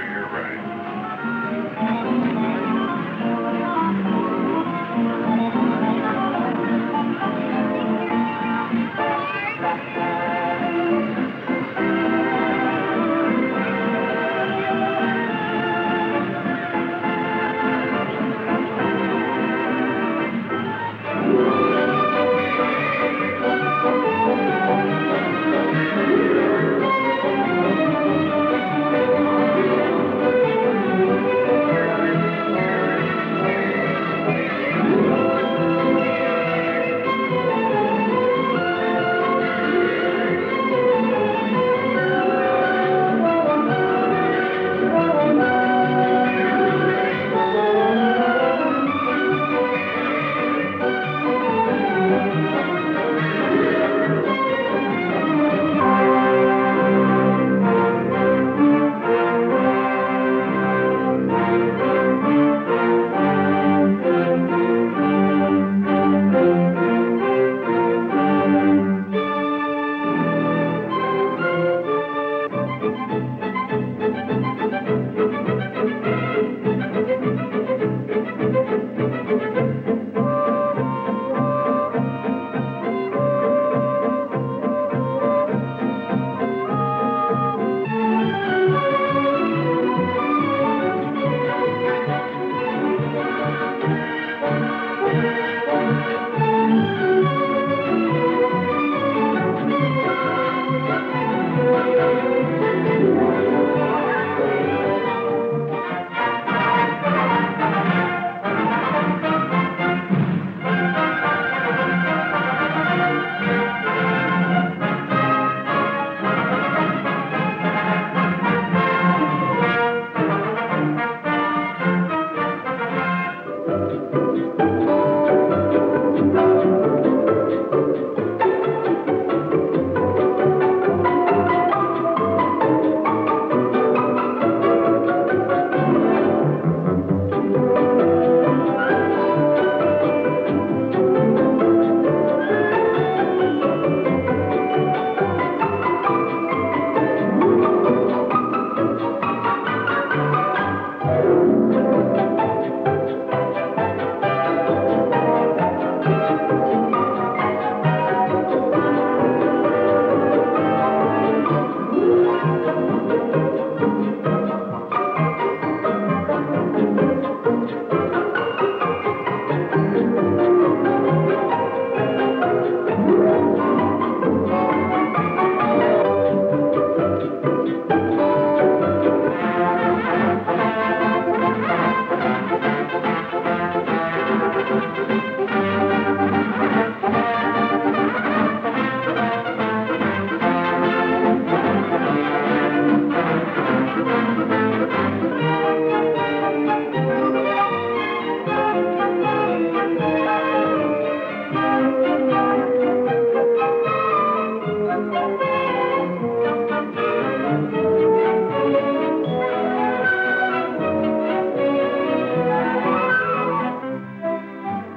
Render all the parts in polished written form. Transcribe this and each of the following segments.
you're right.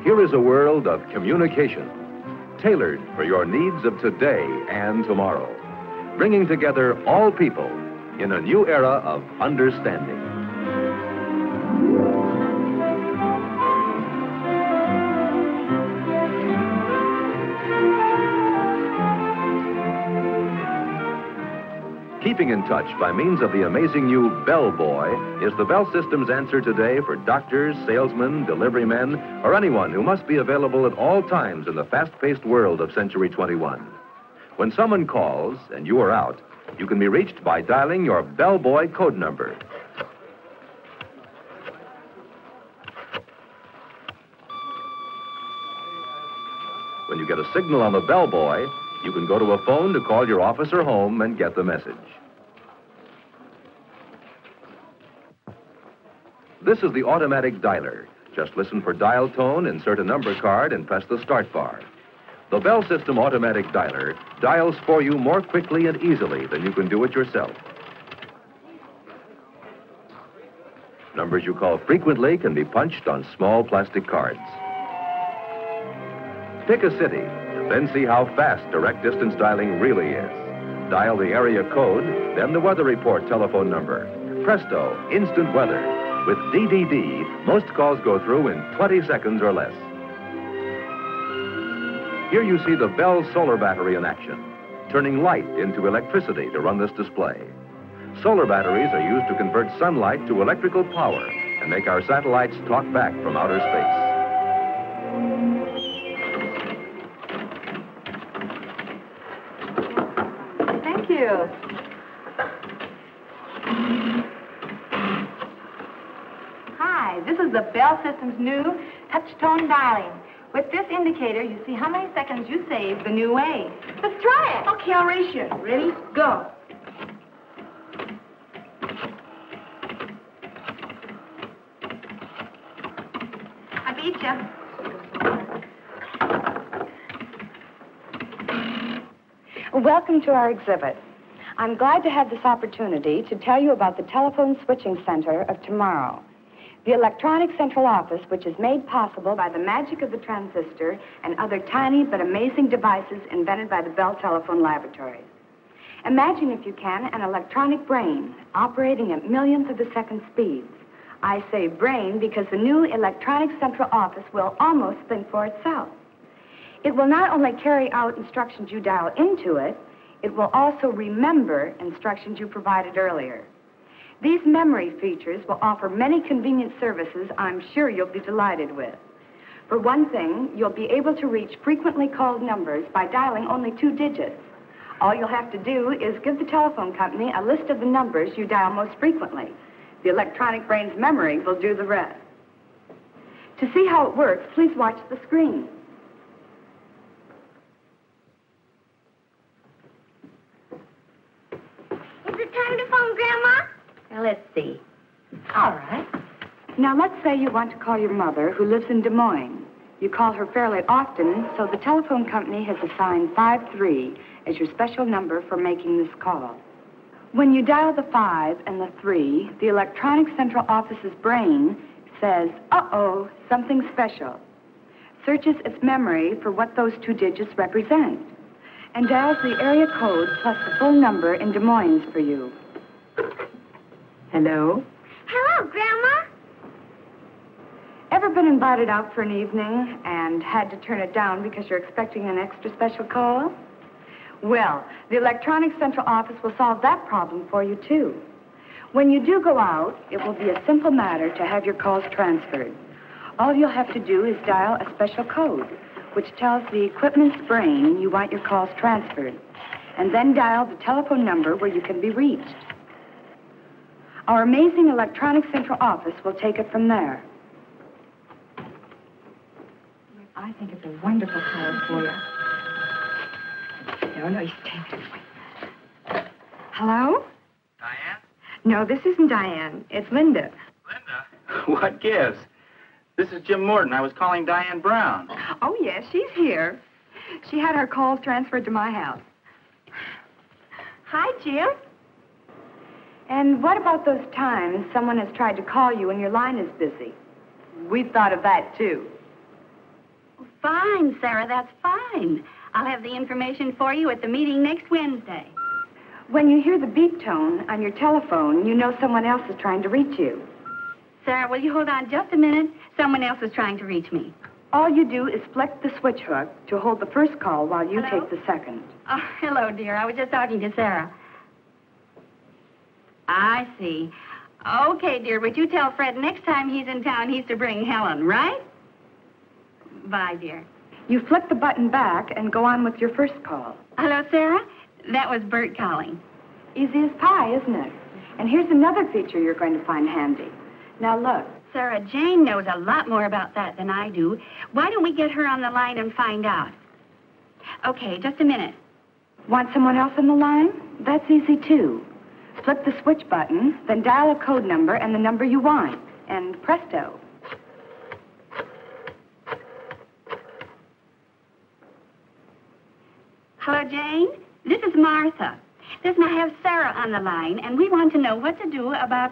Here is a world of communication, tailored for your needs of today and tomorrow, bringing together all people in a new era of understanding. Keeping in touch by means of the amazing new Bell Boy is the Bell System's answer today for doctors, salesmen, delivery men, or anyone who must be available at all times in the fast-paced world of Century 21. When someone calls and you are out, you can be reached by dialing your Bell Boy code number. When you get a signal on the Bell Boy, you can go to a phone to call your office or home and get the message. This is the automatic dialer. Just listen for dial tone, insert a number card, and press the start bar. The Bell System automatic dialer dials for you more quickly and easily than you can do it yourself. Numbers you call frequently can be punched on small plastic cards. Pick a city, then see how fast direct distance dialing really is. Dial the area code, then the weather report telephone number. presto, instant weather. With DDD, most calls go through in 20 seconds or less. Here you see the Bell solar battery in action, turning light into electricity to run this display. Solar batteries are used to convert sunlight to electrical power and make our satellites talk back from outer space. Thank you. Hi, this is the Bell System's new touch-tone dialing. With this indicator, you see how many seconds you saved the new way. Let's try it. Okay, I'll race you. Ready? Go. I beat you. Welcome to our exhibit. I'm glad to have this opportunity to tell you about the telephone switching center of tomorrow. The electronic central office, which is made possible by the magic of the transistor and other tiny but amazing devices invented by the Bell Telephone Laboratories. Imagine, if you can, an electronic brain operating at millionths of a second speeds. I say brain because the new electronic central office will almost think for itself. It will not only carry out instructions you dial into it, it will also remember instructions you provided earlier. These memory features will offer many convenient services I'm sure you'll be delighted with. For one thing, you'll be able to reach frequently called numbers by dialing only 2 digits. All you'll have to do is give the telephone company a list of the numbers you dial most frequently. The electronic brain's memory will do the rest. To see how it works, please watch the screen. Is it time to phone, Grandma? Now, let's see. All right. Now, let's say you want to call your mother, who lives in Des Moines. You call her fairly often, so the telephone company has assigned 53 as your special number for making this call. When you dial the 5 and the 3, the electronic central office's brain says, uh-oh, something special, searches its memory for what those 2 digits represent, and dials the area code plus the full number in Des Moines for you. Hello? Hello, Grandma. Ever been invited out for an evening and had to turn it down because you're expecting an extra special call? Well, the electronic central office will solve that problem for you, too. When you do go out, it will be a simple matter to have your calls transferred. All you'll have to do is dial a special code, which tells the equipment's brain you want your calls transferred, and then dial the telephone number where you can be reached. Our amazing electronic central office will take it from there. I think it's a wonderful call for you. No, you stay there. Hello? Diane? No, this isn't Diane. It's Linda. Linda? What gives? This is Jim Morton. I was calling Diane Brown. Oh, yes, she's here. She had her calls transferred to my house. Hi, Jim. And what about those times someone has tried to call you and your line is busy? We've thought of that, too. Fine, Sarah, that's fine. I'll have the information for you at the meeting next Wednesday. When you hear the beep tone on your telephone, you know someone else is trying to reach you. Sarah, will you hold on just a minute? Someone else is trying to reach me. All you do is flick the switch hook to hold the first call while you Hello? take the second. Oh, hello, dear. I was just talking to Sarah. I see. Okay, dear, but you tell Fred next time he's in town he's to bring Helen, right? Bye, dear. You flick the button back and go on with your first call. Hello, Sarah? That was Bert calling. Easy as pie, isn't it? And here's another feature you're going to find handy. Now, look. Sarah, Jane knows a lot more about that than I do. Why don't we get her on the line and find out? Okay, just a minute. Want someone else on the line? That's easy, too. Flip the switch button, then dial a code number and the number you want. And presto. Hello, Jane. This is Martha. Listen, I have Sarah on the line, and we want to know what to do about...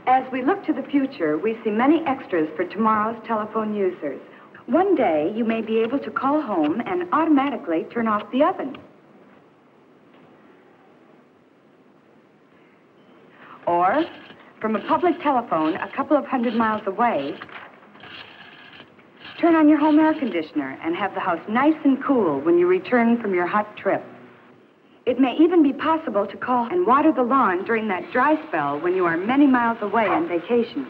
As we look to the future, we see many extras for tomorrow's telephone users. One day, you may be able to call home and automatically turn off the oven. Or from a public telephone a couple of 100 miles away, turn on your home air conditioner and have the house nice and cool when you return from your hot trip. It may even be possible to call and water the lawn during that dry spell when you are many miles away on vacation.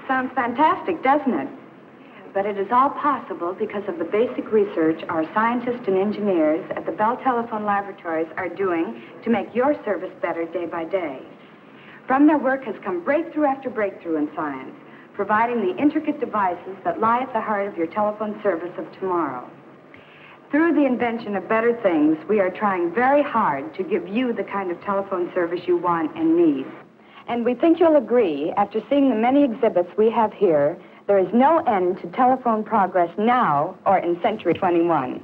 Sounds fantastic, doesn't it? But it is all possible because of the basic research our scientists and engineers at the Bell Telephone Laboratories are doing to make your service better day by day. From their work has come breakthrough after breakthrough in science, providing the intricate devices that lie at the heart of your telephone service of tomorrow. Through the invention of better things, we are trying very hard to give you the kind of telephone service you want and need. And we think you'll agree, after seeing the many exhibits we have here, there is no end to telephone progress now or in Century 21.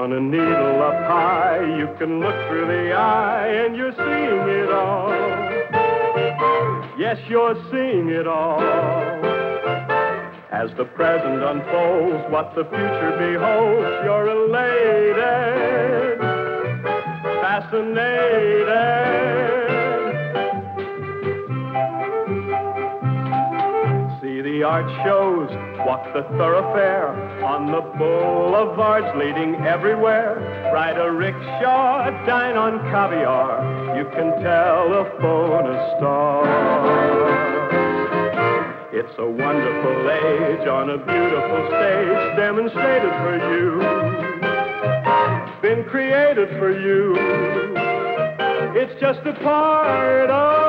On a needle up high, you can look through the eye and you're seeing it all. Yes, you're seeing it all. As the present unfolds, what the future beholds, you're elated, fascinated. See the art shows, walk the thoroughfare, on the boulevards leading everywhere. Ride a rickshaw, dine on caviar, you can telephone a star. It's a wonderful age on a beautiful stage, demonstrated for you, been created for you. It's just a part of